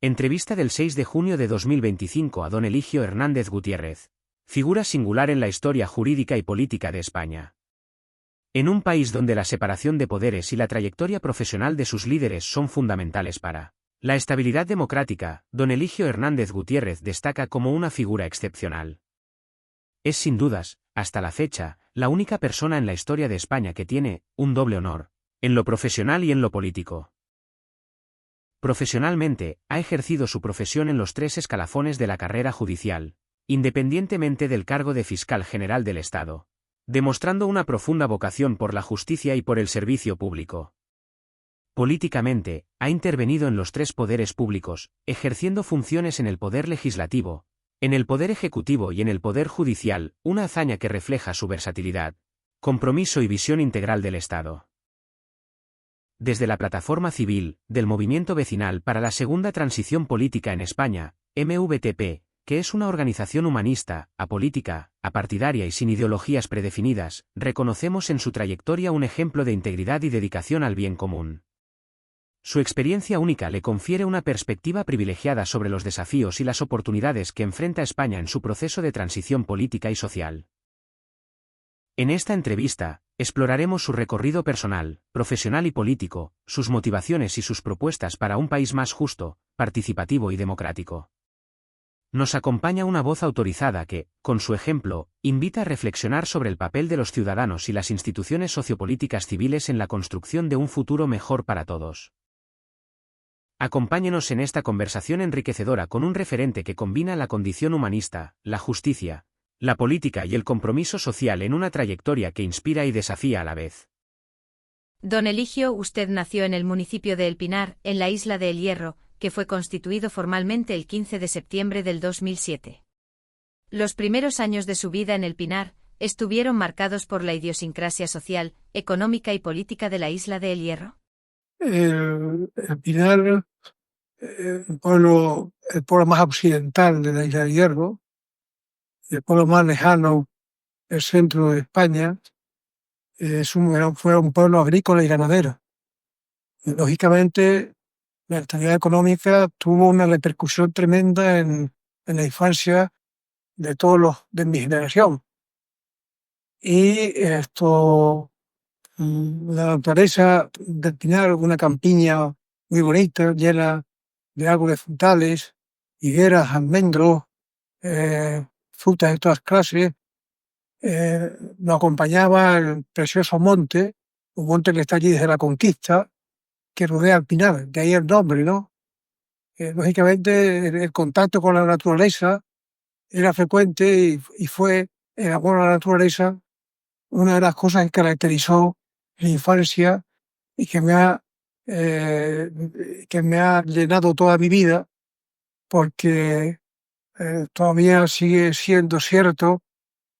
Entrevista del 6 de junio de 2025 a don Eligio Hernández Gutiérrez, figura singular en la historia jurídica y política de España. En un país donde la separación de poderes y la trayectoria profesional de sus líderes son fundamentales para la estabilidad democrática, don Eligio Hernández Gutiérrez destaca como una figura excepcional. Es sin dudas, hasta la fecha, la única persona en la historia de España que tiene un doble honor, en lo profesional y en lo político. Profesionalmente, ha ejercido su profesión en los 3 escalafones de la carrera judicial, independientemente del cargo de fiscal general del Estado, demostrando una profunda vocación por la justicia y por el servicio público. Políticamente, ha intervenido en los 3 poderes públicos, ejerciendo funciones en el poder legislativo, en el poder ejecutivo y en el poder judicial, una hazaña que refleja su versatilidad, compromiso y visión integral del Estado. Desde la Plataforma Civil, del Movimiento Vecinal para la Segunda Transición Política en España, MVTP, que es una organización humanista, apolítica, apartidaria y sin ideologías predefinidas, reconocemos en su trayectoria un ejemplo de integridad y dedicación al bien común. Su experiencia única le confiere una perspectiva privilegiada sobre los desafíos y las oportunidades que enfrenta España en su proceso de transición política y social. En esta entrevista, exploraremos su recorrido personal, profesional y político, sus motivaciones y sus propuestas para un país más justo, participativo y democrático. Nos acompaña una voz autorizada que, con su ejemplo, invita a reflexionar sobre el papel de los ciudadanos y las instituciones sociopolíticas civiles en la construcción de un futuro mejor para todos. Acompáñenos en esta conversación enriquecedora con un referente que combina la condición humanista, la justicia, la política y el compromiso social en una trayectoria que inspira y desafía a la vez. Don Eligio, usted nació en el municipio de El Pinar, en la isla de El Hierro, que fue constituido formalmente el 15 de septiembre del 2007. Los primeros años de su vida en El Pinar estuvieron marcados por la idiosincrasia social, económica y política de la isla de El Hierro. El Pinar, el pueblo más occidental de la isla de Hierro, el pueblo más lejano del centro de España, fue un pueblo agrícola y ganadero. Y, lógicamente, la actividad económica tuvo una repercusión tremenda en la infancia de todos los de mi generación. Y la naturaleza del Pinar, una campiña muy bonita, llena de árboles frutales, higueras, almendros, frutas de todas clases. Nos acompañaba el precioso monte, un monte que está allí desde la conquista, que rodea el Pinar, de ahí el nombre, ¿no? Lógicamente, el contacto con la naturaleza era frecuente y fue el amor a la naturaleza una de las cosas que caracterizó mi infancia y que me ha llenado toda mi vida, porque todavía sigue siendo cierto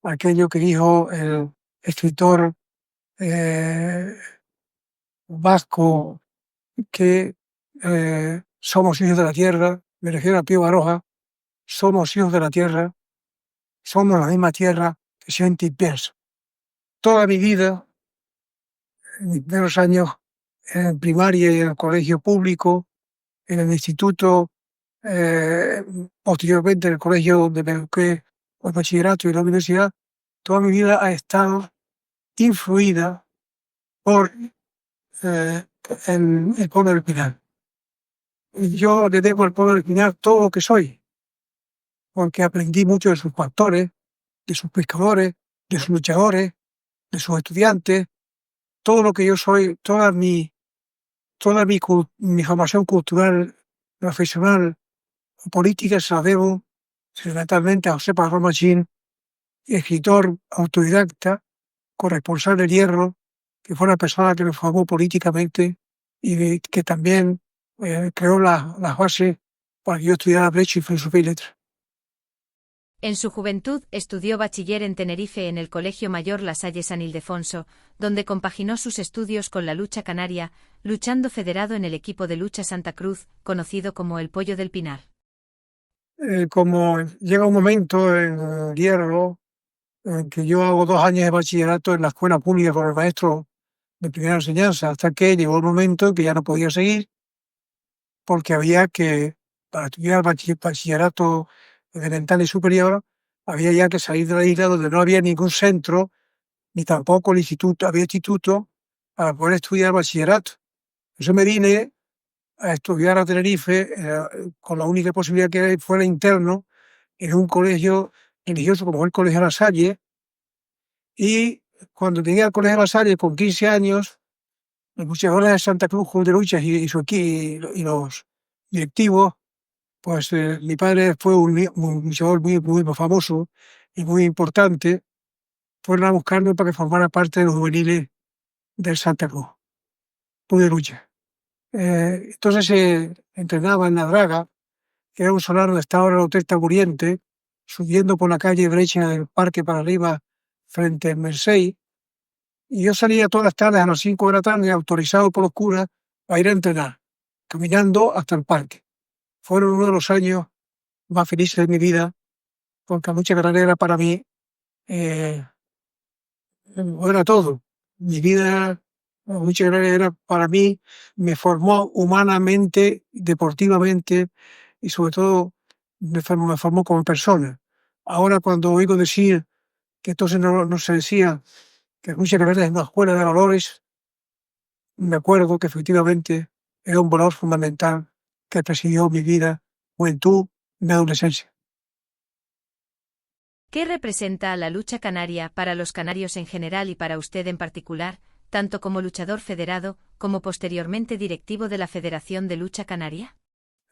aquello que dijo el escritor vasco, que somos hijos de la tierra, me refiero a Pío Baroja, somos hijos de la tierra, somos la misma tierra que siente y piensa. Toda mi vida, en mis primeros años en primaria y en el colegio público, en el instituto, posteriormente en el colegio donde me eduqué, el bachillerato y la universidad, toda mi vida ha estado influida por el pueblo del Pinar. Yo le debo al pueblo del Pinar todo lo que soy, porque aprendí mucho de sus pastores, de sus pescadores, de sus luchadores, de sus estudiantes. Todo lo que yo soy, mi formación cultural, profesional, política, se la debo fundamentalmente a José Parrón Machín, escritor autodidacta, corresponsal del Hierro, que fue una persona que me formó políticamente y que también creó las bases para que yo estudiara Derecho y Filosofía y Letras. En su juventud estudió bachiller en Tenerife en el Colegio Mayor La Salle San Ildefonso, donde compaginó sus estudios con la lucha canaria, luchando federado en el equipo de lucha Santa Cruz, conocido como el Pollo del Pinar. Como llega un momento en el Hierro en que yo hago 2 años de bachillerato en la escuela pública con el maestro de primera enseñanza, hasta que llegó el momento en que ya no podía seguir, porque había que para estudiar bachillerato elemental y superior, había ya que salir de la isla donde no había ningún centro, ni tampoco el instituto, había instituto para poder estudiar bachillerato. Yo me vine a estudiar a Tenerife con la única posibilidad que fuera interno en un colegio religioso como el Colegio La Salle, y cuando llegué al Colegio La Salle con 15 años, los luchadores de Santa Cruz Club de Luchas y su equipo y los directivos, pues mi padre fue un luchador muy famoso y muy importante, fueron a buscarme para que formara parte de los juveniles del Santa Cruz Club de Luchas. Entonces se entrenaba en La Draga, que era un solar donde estaba el Hotel Taburiente, subiendo por la calle derecha del parque para arriba, frente al Mersey, y yo salía todas las tardes a las 5 de la tarde, autorizado por los curas, a ir a entrenar, caminando hasta el parque. Fueron uno de los años más felices de mi vida, porque la lucha granera para mí era todo. Mi vida, la lucha granera para mí me formó humanamente, deportivamente y sobre todo me formó como persona. Ahora cuando oigo decir que entonces no se decía que la lucha granera es una escuela de valores, me acuerdo que efectivamente era un valor fundamental que presidió mi vida, juventud y mi adolescencia. ¿Qué representa la lucha canaria para los canarios en general y para usted en particular, tanto como luchador federado, como posteriormente directivo de la Federación de Lucha Canaria?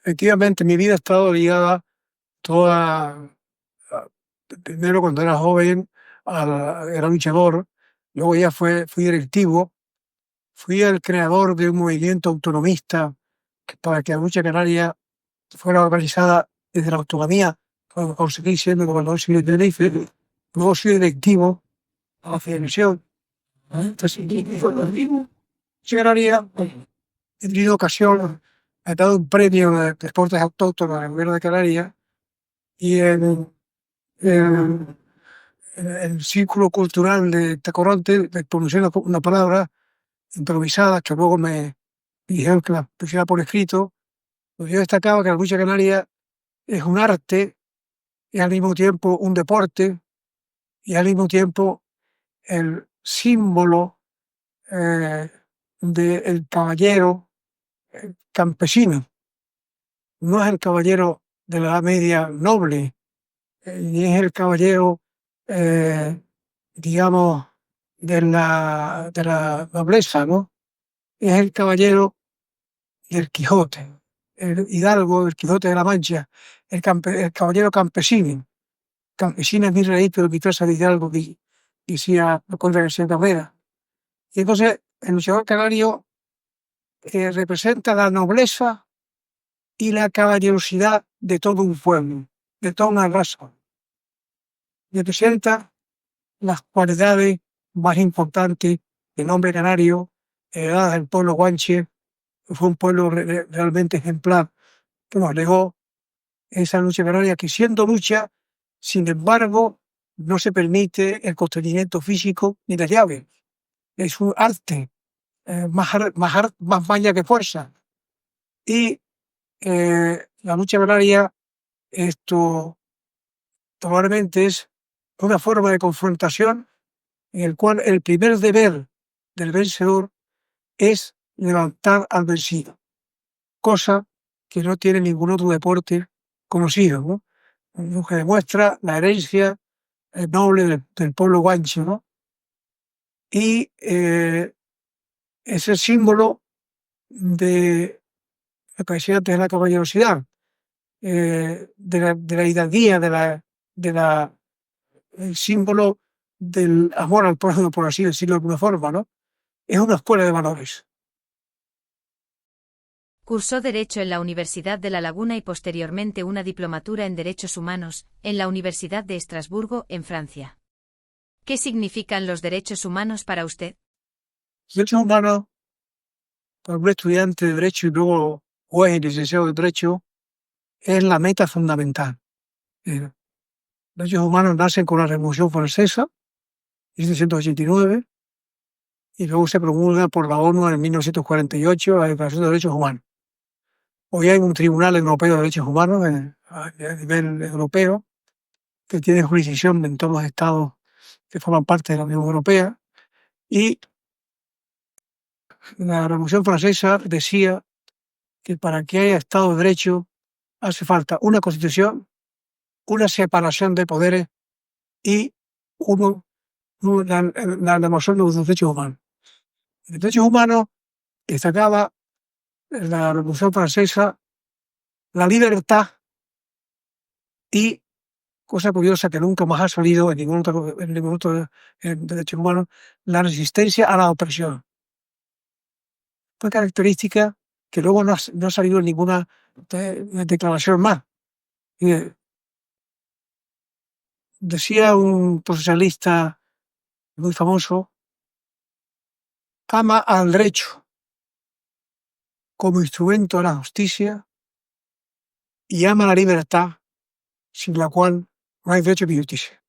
Efectivamente, mi vida ha estado ligada toda, primero cuando era joven, era luchador, luego ya fui directivo, fui el creador de un movimiento autonomista para que la lucha canaria fuera organizada desde la autonomía, para conseguir siendo gobernador civil de Tenerife. Luego soy directivo a la federación. Entonces, canaria, he tenido ocasión, he dado un premio de deportes autóctonos al gobierno de Canarias, y en el círculo cultural de Tacoronte me pronuncié una palabra improvisada que luego me dijeron que la pusiera por escrito. Pues yo destacaba que la lucha canaria es un arte y al mismo tiempo un deporte y al mismo tiempo el símbolo del caballero campesino. No es el caballero de la Edad Media noble, ni es el caballero, digamos, de la nobleza, ¿no? Es el caballero del Quijote, el hidalgo, el Quijote de la Mancha, el caballero campesino. Campesina es mi raíz, pero mi traza de hidalgo, decía la contra García Cabrera. Y entonces el luchador canario representa la nobleza y la caballerosidad de todo un pueblo, de toda una raza. Representa las cualidades más importantes del hombre canario, heredadas del pueblo guanche. Fue un pueblo realmente ejemplar que nos legó esa lucha canaria, que siendo lucha, sin embargo, no se permite el constreñimiento físico ni la llave. Es un arte, más maña que fuerza. Y la lucha canaria, esto probablemente es una forma de confrontación en el cual el primer deber del vencedor es levantar al vencido, cosa que no tiene ningún otro deporte conocido, ¿no? Lo que demuestra la herencia noble del pueblo guanche, ¿no? Y es el símbolo de lo que decía antes de la caballerosidad, de la hidalguía, el símbolo del amor al prójimo, por así decirlo de alguna forma, ¿no? Es una escuela de valores. Cursó Derecho en la Universidad de La Laguna y posteriormente una diplomatura en Derechos Humanos, en la Universidad de Estrasburgo, en Francia. ¿Qué significan los derechos humanos para usted? Los derechos humanos, para un estudiante de Derecho y luego juez y licenciado de Derecho, es la meta fundamental. Los derechos humanos nacen con la Revolución Francesa, en 1789, y luego se promulga por la ONU en 1948 la Declaración de Derechos Humanos. Hoy hay un Tribunal Europeo de Derechos Humanos a nivel europeo que tiene jurisdicción en todos los estados que forman parte de la Unión Europea, y la Revolución Francesa decía que para que haya Estado de Derecho hace falta una Constitución, una separación de poderes y la demostración de los derechos humanos. Los derechos humanos destacaba en la Revolución Francesa la libertad y, cosa curiosa que nunca más ha salido en ningún otro derecho humano, la resistencia a la opresión. Fue característica que luego no ha salido en ninguna declaración más. Decía un socialista muy famoso: ama al derecho como instrumento de la justicia y ama la libertad, sin la cual no hay derecho ni justicia.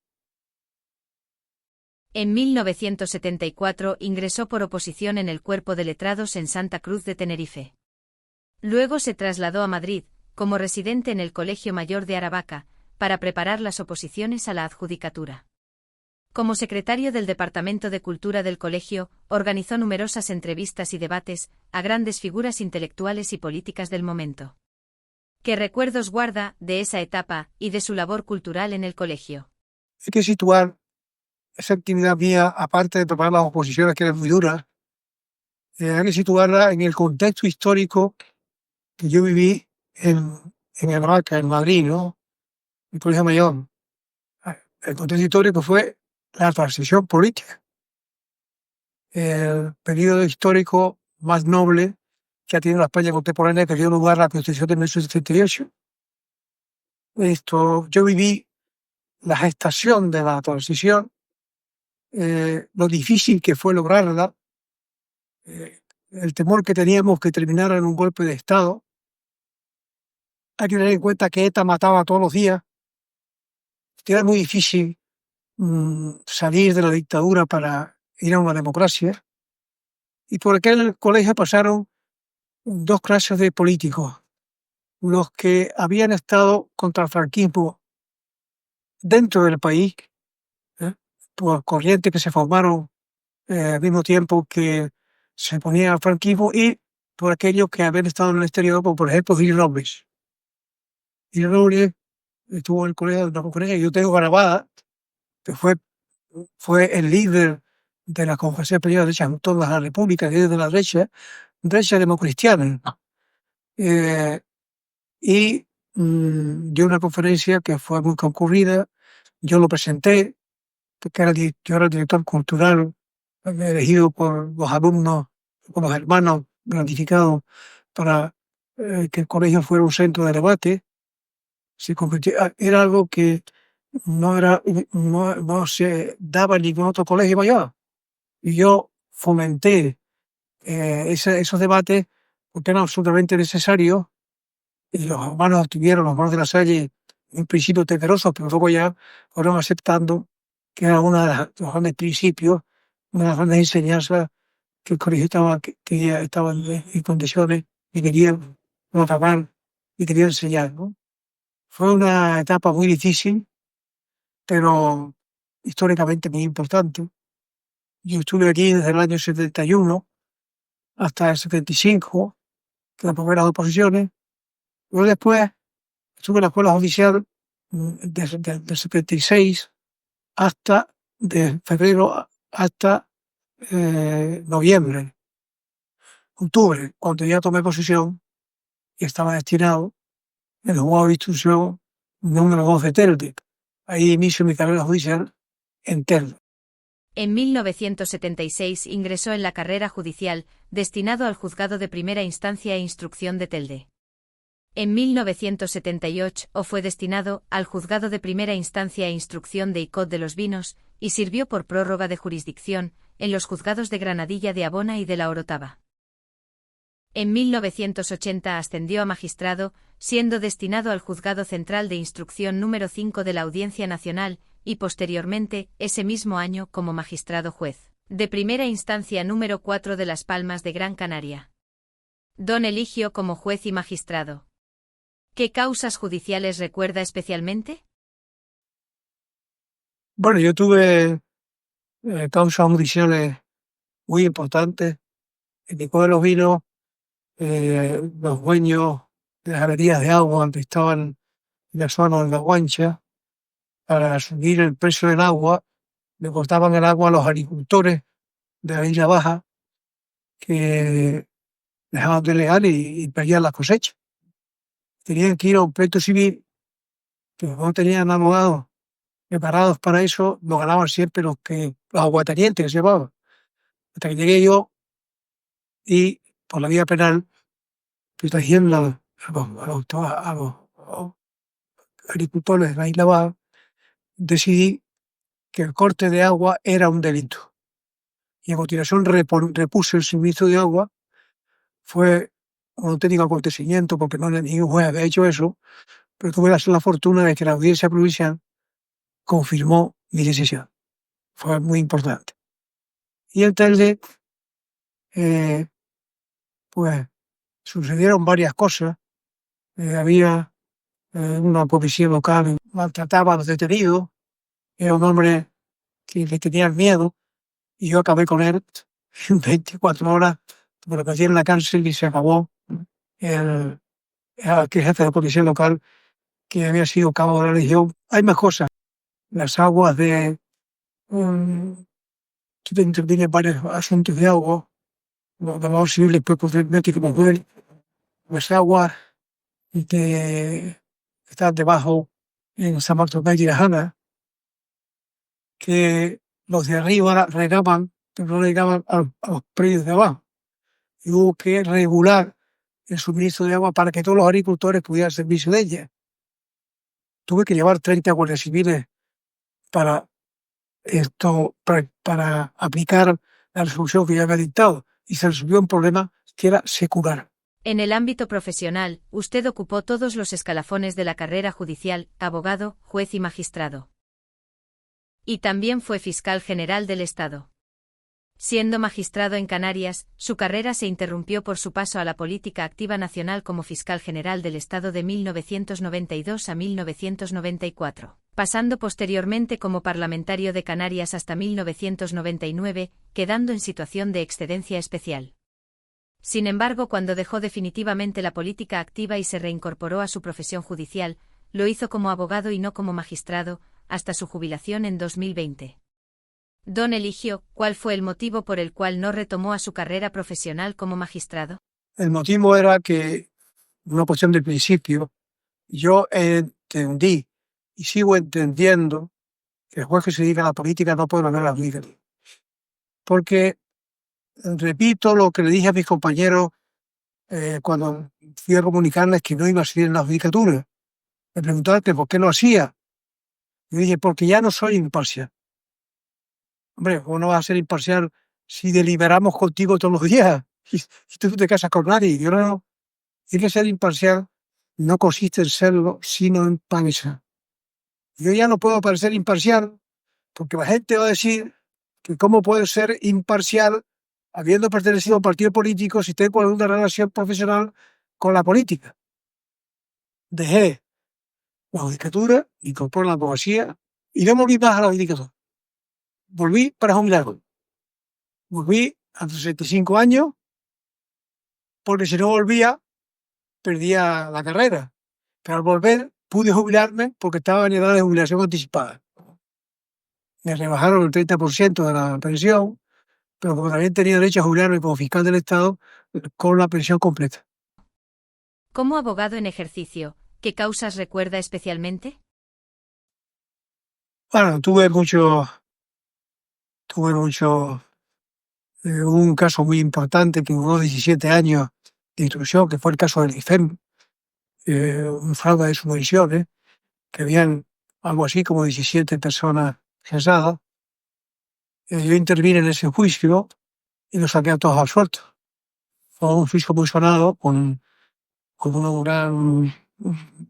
En 1974 ingresó por oposición en el Cuerpo de Letrados en Santa Cruz de Tenerife. Luego se trasladó a Madrid, como residente en el Colegio Mayor de Aravaca, para preparar las oposiciones a la adjudicatura. Como secretario del Departamento de Cultura del colegio, organizó numerosas entrevistas y debates a grandes figuras intelectuales y políticas del momento. ¿Qué recuerdos guarda de esa etapa y de su labor cultural en el colegio? Hay que situar esa actividad mía, aparte de preparar las oposiciones, que eran muy duras, hay que situarla en el contexto histórico que yo viví en Aravaca, en Madrid, ¿no? El Colegio Mayor. El contexto histórico fue la transición política, el periodo histórico más noble que ha tenido la España contemporánea, que dio lugar a la Constitución de 1878. Yo viví la gestación de la transición, lo difícil que fue lograrla, el temor que teníamos que terminara en un golpe de Estado. Hay que tener en cuenta que ETA mataba todos los días. Era muy difícil salir de la dictadura para ir a una democracia. Y por aquel colegio pasaron dos clases de políticos: los que habían estado contra el franquismo dentro del país, por corrientes que se formaron al mismo tiempo que se ponía al franquismo, y por aquellos que habían estado en el exterior, como por ejemplo Gil Robles. Gil Robles estuvo en el colegio de una conferencia que yo tengo grabada, que fue el líder de la Conferencia Española de Derecha en toda la República, líder de la derecha democristiana. Y dio una conferencia que fue muy concurrida. Yo lo presenté, porque yo era el director cultural, elegido por los alumnos, por los hermanos gratificados, para que el colegio fuera un centro de debate. Era algo que no se daba en ningún otro colegio mayor. Y yo fomenté esos debates porque eran absolutamente necesarios, y los hermanos de La Salle, en principio temerosos, pero luego ya fueron aceptando que era uno de los grandes principios, una de las grandes enseñanzas que el colegio estaba en condiciones y querían tratar y querían enseñar, ¿no? Fue una etapa muy difícil, pero históricamente muy importante. Yo estuve aquí desde el año 71 hasta el 75, que las primeras oposiciones. Luego después estuve en la escuela oficial del 76 de febrero hasta octubre, cuando ya tomé posesión y estaba destinado en el juzgado de instrucción número 2 de Telde. Ahí inicio mi carrera judicial en Telde. En 1976 ingresó en la carrera judicial, destinado al Juzgado de Primera Instancia e Instrucción de Telde. En 1978 fue destinado al Juzgado de Primera Instancia e Instrucción de Icod de los Vinos, y sirvió por prórroga de jurisdicción en los juzgados de Granadilla de Abona y de la Orotava. En 1980 ascendió a magistrado, siendo destinado al Juzgado Central de Instrucción número 5 de la Audiencia Nacional, y posteriormente, ese mismo año, como magistrado juez de Primera Instancia número 4 de Las Palmas de Gran Canaria. Don Eligio como juez y magistrado. ¿Qué causas judiciales recuerda especialmente? Bueno, yo tuve causas judiciales muy importantes. En mi pueblo vino los dueños de las galerías de agua donde estaban en la zona de la Guancha para subir el precio del agua. Le cortaban el agua a los agricultores de la Isla Baja que dejaban de legar y perdían las cosechas. Tenían que ir a un pleito civil, pero no tenían abogados preparados para eso, lo ganaban siempre los aguatarientes que se llamaban. Hasta que llegué yo y por la vía penal, protegiendo a los agricultores de la Isla Baja, decidí que el corte de agua era un delito. Y a continuación repuse el suministro de agua. Fue un auténtico acontecimiento porque no ningún juez había hecho eso, pero tuve la fortuna de que la audiencia provincial confirmó mi decisión. Fue muy importante. Y entonces, eh, pues, sucedieron varias cosas. Había una policía local que maltrataba a los detenidos. Era un hombre que le tenían miedo y yo acabé con él en 24 horas. Me lo metí en la cárcel y se acabó. El, el jefe de policía local, que había sido cabo de la Legión. Hay más cosas. Las aguas de... yo intervine en varios asuntos de agua, los llamados civiles, pues posteriormente como fue las aguas que están debajo en San Bartolomé de Tirajana, que los de arriba regaban, pero no regaban a los predios de abajo. Y hubo que regular el suministro de agua para que todos los agricultores pudieran servicio de ella. Tuve que llevar 30 guardias civiles para para aplicar la resolución que ya había dictado, y se resolvió un problema que era secular. En el ámbito profesional, usted ocupó todos los escalafones de la carrera judicial, abogado, juez y magistrado. Y también fue fiscal general del Estado. Siendo magistrado en Canarias, su carrera se interrumpió por su paso a la política activa nacional como fiscal general del Estado de 1992 a 1994, pasando posteriormente como parlamentario de Canarias hasta 1999, quedando en situación de excedencia especial. Sin embargo, cuando dejó definitivamente la política activa y se reincorporó a su profesión judicial, lo hizo como abogado y no como magistrado, hasta su jubilación en 2020. Don Eligio, ¿cuál fue el motivo por el cual no retomó a su carrera profesional como magistrado? El motivo era que, una cuestión de principio, yo entendí y sigo entendiendo que el juez que se dedica a la política no puede volver a la judicatura. Porque, repito lo que le dije a mis compañeros cuando fui a comunicarles que no iba a seguir en la judicatura. Me preguntaron que por qué lo hacía. Yo dije, porque ya no soy imparcial. Hombre, ¿cómo no vas a ser imparcial si deliberamos contigo todos los días y tú no te casas con nadie? Yo no. Tiene que ser imparcial no consiste en serlo, sino en parecer. Yo ya no puedo parecer imparcial porque la gente va a decir que cómo puedo ser imparcial habiendo pertenecido a un partido político si tengo alguna relación profesional con la política. Dejé la judicatura, incorporé la abogacía y no volví más a la judicatura. Volví para jubilarme. Volví a los 65 años porque si no volvía perdía la carrera. Pero al volver pude jubilarme porque estaba en edad de jubilación anticipada. Me rebajaron el 30% de la pensión, pero como también tenía derecho a jubilarme como fiscal del Estado con la pensión completa. Como abogado en ejercicio, ¿qué causas recuerda especialmente? Bueno, un caso muy importante que duró 17 años de instrucción, que fue el caso del IFEM, un fraude de subvenciones, que habían algo así como 17 personas cesadas. Yo intervine en ese juicio y los saqué a todos absueltos. Fue un juicio muy sonado, con un gran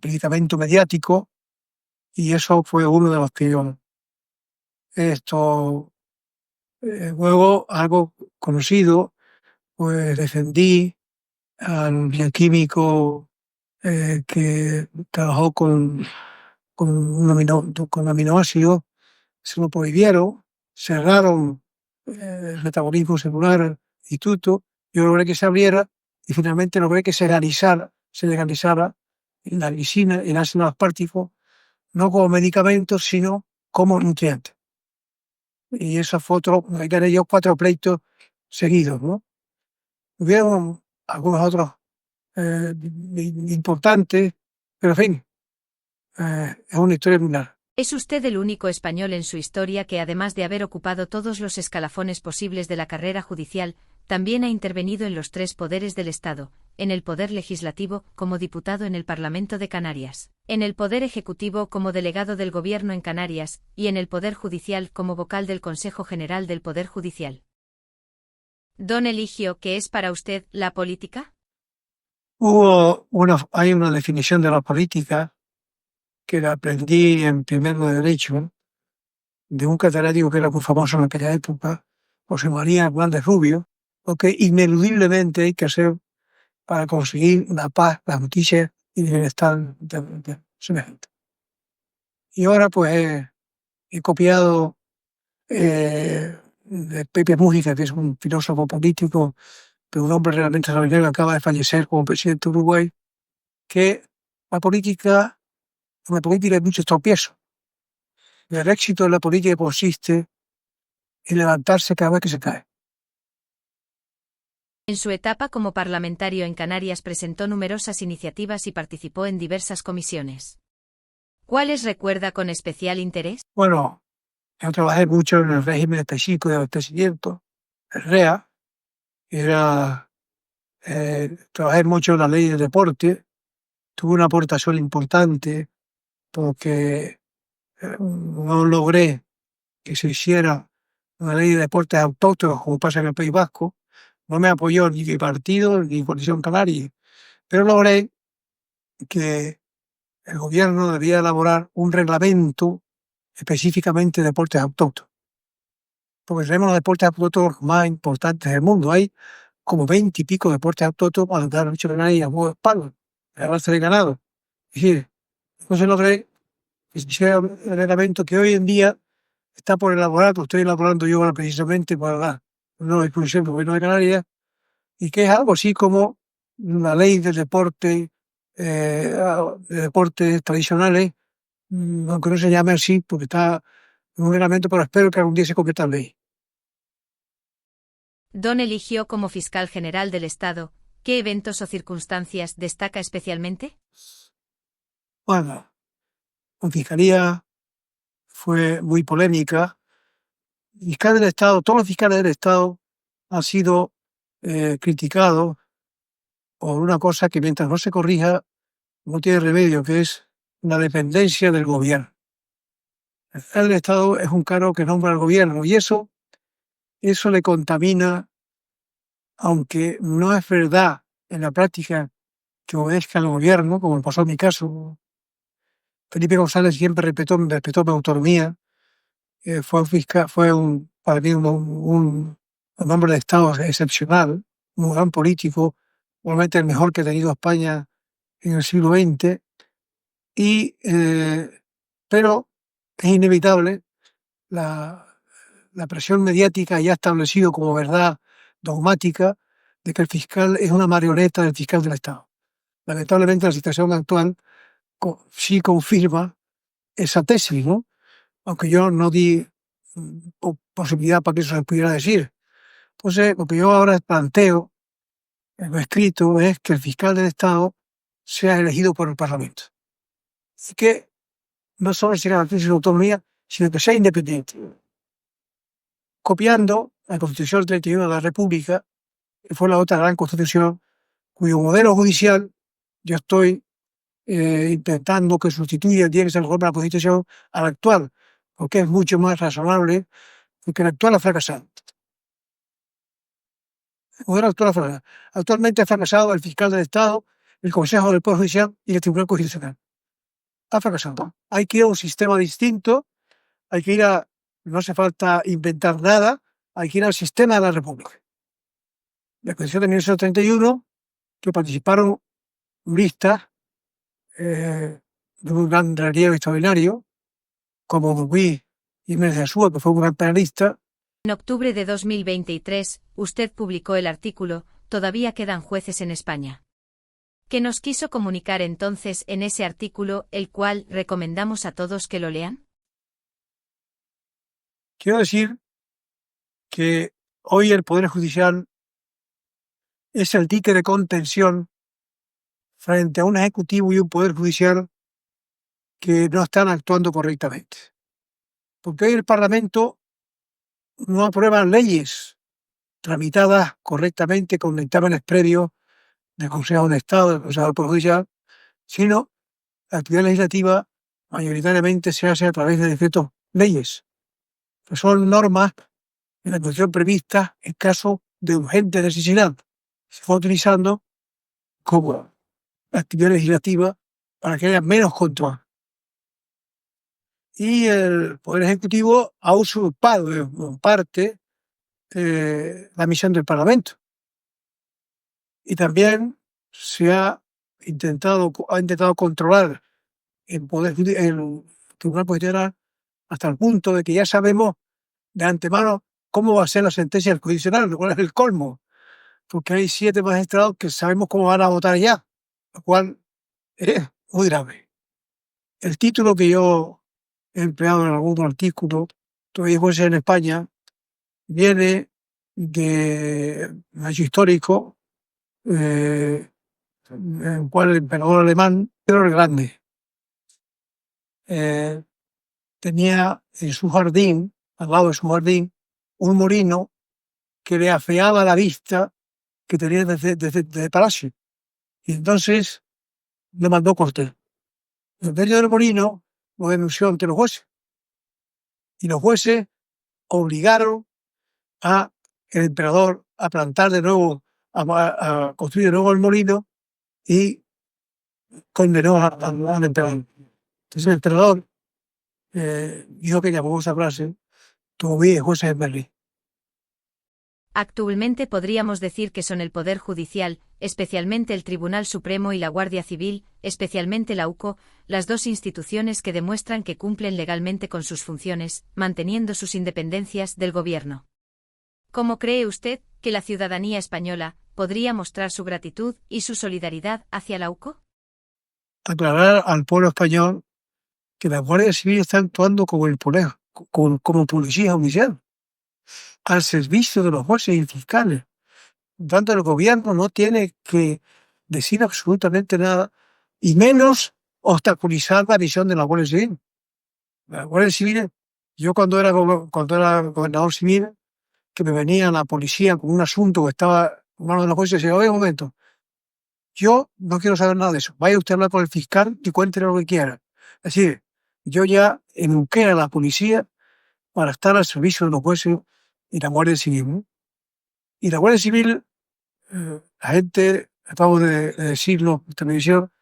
predicamento mediático, y eso fue uno de los que yo. Luego, algo conocido, pues defendí al bioquímico que trabajó con aminoácidos, se lo prohibieron, cerraron el metabolismo celular, el instituto, yo logré que se abriera y finalmente logré que se legalizara la glicina, el ácido aspartico, no como medicamento, sino como nutriente. Y esa foto, ahí gané yo 4 pleitos seguidos, ¿no? Hubieron algunos otros importantes, pero en fin, es una historia muy larga. Es usted el único español en su historia que, además de haber ocupado todos los escalafones posibles de la carrera judicial, también ha intervenido en los 3 poderes del Estado: en el Poder Legislativo, como diputado en el Parlamento de Canarias, en el Poder Ejecutivo como delegado del Gobierno en Canarias, y en el Poder Judicial como vocal del Consejo General del Poder Judicial. Don Eligio, ¿qué es para usted la política? Hay una definición de la política que la aprendí en primero de Derecho, de un catedrático que era muy famoso en aquella época, José María Hernández Rubio, lo que ineludiblemente hay que hacer para conseguir la paz, la justicia y el bienestar de semejante. Y ahora pues he copiado de Pepe Mújica, que es un filósofo político, pero un hombre realmente extraordinario que acaba de fallecer como presidente de Uruguay, que la política, en la política hay muchos tropiezos. El éxito de la política consiste en levantarse cada vez que se cae. En su etapa como parlamentario en Canarias presentó numerosas iniciativas y participó en diversas comisiones. ¿Cuáles recuerda con especial interés? Bueno, yo trabajé mucho en el régimen específico de abastecimiento, el REA, trabajé mucho en la ley de deporte, tuve una aportación importante porque no logré que se hiciera una ley de deportes autóctonos como pasa en el País Vasco. No me apoyó ni mi partido ni Coalición Canaria, pero logré que el gobierno debía elaborar un reglamento específicamente de deportes autóctonos, porque tenemos los deportes autóctonos más importantes del mundo. Hay como 20 y pico deportes autóctonos para dar mucho ganar y a juego de espalda, a base de ganado. Es decir, entonces logré que se hiciera el reglamento que hoy en día está por elaborar, que estoy elaborando yo ahora precisamente para la nueva disposición del gobierno de Canarias, y que es algo así como la ley del deporte, de deportes tradicionales, aunque no se llame así, porque está en un reglamento, pero espero que algún día se convierta en ley. Don Eligio, como fiscal general del Estado, ¿qué eventos o circunstancias destaca especialmente? Bueno, la fiscalía fue muy polémica. Fiscal del Estado, todos los fiscales del Estado han sido criticados por una cosa que mientras no se corrija no tiene remedio, que es la dependencia del gobierno. El fiscal del Estado es un cargo que nombra el gobierno y eso le contamina, aunque no es verdad en la práctica que obedezca al gobierno, como pasó en mi caso. Felipe González siempre respetó mi autonomía, fue un fiscal, para mí un hombre de Estado excepcional, un gran político, probablemente el mejor que ha tenido España en el siglo XX, pero es inevitable la presión mediática ya establecido como verdad dogmática de que el fiscal es una marioneta del fiscal del Estado. Lamentablemente la situación actual sí confirma esa tesis, ¿no? Aunque yo no di posibilidad para que eso se pudiera decir. Entonces, lo que yo ahora planteo, en lo escrito, es que el fiscal del Estado sea elegido por el Parlamento. Así que no solo se garantice su autonomía, sino que sea independiente. Copiando la Constitución 31 de la República, que fue la otra gran constitución, cuyo modelo judicial yo estoy intentando que sustituya el día que se reforme la Constitución al actual, porque es mucho más razonable, porque el actual ha fracasado. El modelo actual ha fracasado. Actualmente ha fracasado el fiscal del Estado, el Consejo del Poder Judicial y el Tribunal Constitucional. Ha fracasado. Hay que ir a un sistema distinto, hay que ir no hace falta inventar nada, hay que ir al sistema de la República. La Constitución de 1931 que participaron juristas de un gran relieve extraordinario, como Luis Jiménez de Azúa, que fue un gran penalista. En octubre de 2023, usted publicó el artículo «Todavía quedan jueces en España». ¿Qué nos quiso comunicar entonces en ese artículo, el cual recomendamos a todos que lo lean? Quiero decir que hoy el Poder Judicial es el dique de contención frente a un Ejecutivo y un Poder Judicial que no están actuando correctamente. Porque hoy el Parlamento no aprueba leyes tramitadas correctamente con dictámenes previos del Consejo de Estado, del Consejo del Poder Judicial, sino la actividad legislativa mayoritariamente se hace a través de decretos leyes, que son normas en la Constitución previstas en caso de urgente necesidad. Se fue utilizando como actividad legislativa para que haya menos control. Y el Poder Ejecutivo ha usurpado en parte la misión del Parlamento. Y también se ha intentado controlar el Tribunal Constitucional hasta el punto de que ya sabemos de antemano cómo va a ser la sentencia del Constitucional, lo cual es el colmo, porque hay 7 magistrados que sabemos cómo van a votar ya, lo cual es muy grave. El título que yo he empleado en algún artículo, todavía jueces en España, viene de un hecho histórico, en el cual el emperador alemán, Pedro el Grande, tenía en su jardín, al lado de su jardín, un molino que le afeaba la vista que tenía desde palacio. Y entonces le mandó cortar. El dueño del molino lo denunció ante los jueces. Y los jueces obligaron a el emperador a plantar de nuevo, a construir de nuevo el molino y condenó al emperador. Entonces el emperador dijo que llamó esa frase, todavía jueces en Berlín. Actualmente podríamos decir que son el Poder Judicial, especialmente el Tribunal Supremo y la Guardia Civil, especialmente la UCO, las dos instituciones que demuestran que cumplen legalmente con sus funciones, manteniendo sus independencias del gobierno. ¿Cómo cree usted que la ciudadanía española podría mostrar su gratitud y su solidaridad hacia la UCO? Aclarar al pueblo español que la Guardia Civil está actuando como el poder, como policía judicial, al servicio de los jueces y fiscales. Tanto el gobierno no tiene que decir absolutamente nada, y menos obstaculizar la visión de la Guardia Civil. La Guardia Civil, yo cuando era gobernador civil, que me venía la policía con un asunto que estaba en manos de los jueces, y decía, oye, un momento, yo no quiero saber nada de eso, vaya usted a hablar con el fiscal y cuéntele lo que quiera. Es decir, yo ya eduqué a la policía para estar al servicio de los jueces y la Guardia Civil, ¿no? Y la Guardia Civil, la gente, acabo de decirlo en televisión,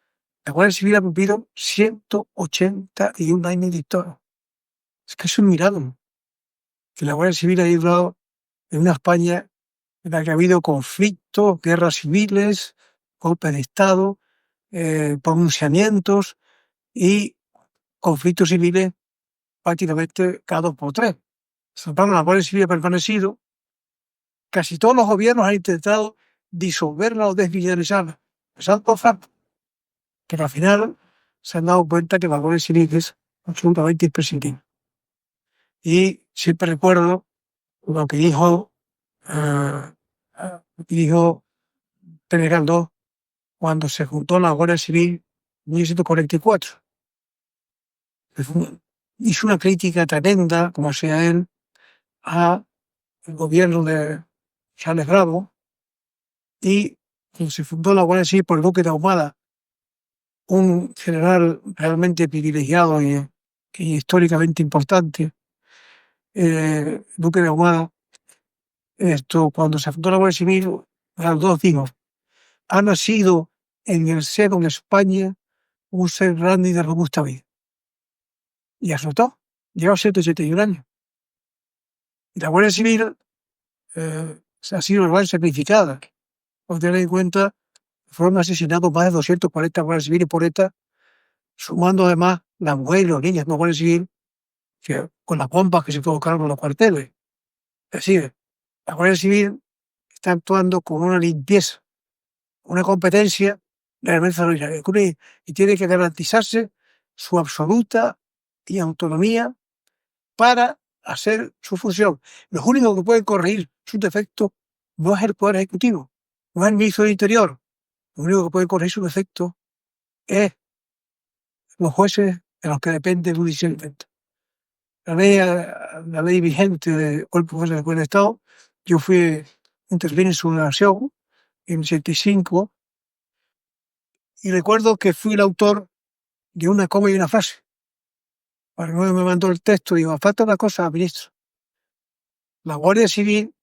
la Guardia Civil ha cumplido 181 años de historia. Es que es un milagro que la Guardia Civil haya durado en una España en la que ha habido conflictos, guerras civiles, golpes de Estado, pronunciamientos y conflictos civiles prácticamente cada 2 por 3. Sin embargo, la Guardia Civil ha permanecido. Casi todos los gobiernos han intentado disolverla o desmilitarizarla. Esas cosas, pero al final se han dado cuenta que la Guardia Civil es absolutamente imprescindible. Y siempre recuerdo lo que dijo Pérez Galdós cuando se juntó la Guardia Civil en 1944. Hizo una crítica tremenda, como sea él, al gobierno de Charles Bravo, y cuando se fundó la Guardia Civil por el duque de Ahumada, un general realmente privilegiado y históricamente importante, duque de Ahumada, cuando se fundó la Guardia Civil, Galdós dijo, ha nacido en el seno de España un ser grande y de robusta vida. Y acertó, llegó a 181 años. Y la Guardia Civil ha sido igual sacrificada, por tener en cuenta fueron asesinados más de 240 guardias civiles por ETA, sumando además las mujeres y los niños no guardias civiles, con las bombas que se colocaron en los cuarteles. Es decir, la Guardia Civil está actuando con una limpieza, una competencia realmente extraordinaria, y tiene que garantizarse su absoluta y autonomía para hacer su función. Los únicos que pueden corregir sus defectos no es el Poder Ejecutivo, no es el Ministro del Interior. Lo único que puede corregir sus defectos es los jueces de los que depende judicialmente. La ley vigente del Cuerpo de Jueces del Estado, yo intervine en su redacción en el 85 y recuerdo que fui el autor de una coma y una frase. Para luego me mandó el texto y digo, falta una cosa, ministro. La Guardia Civil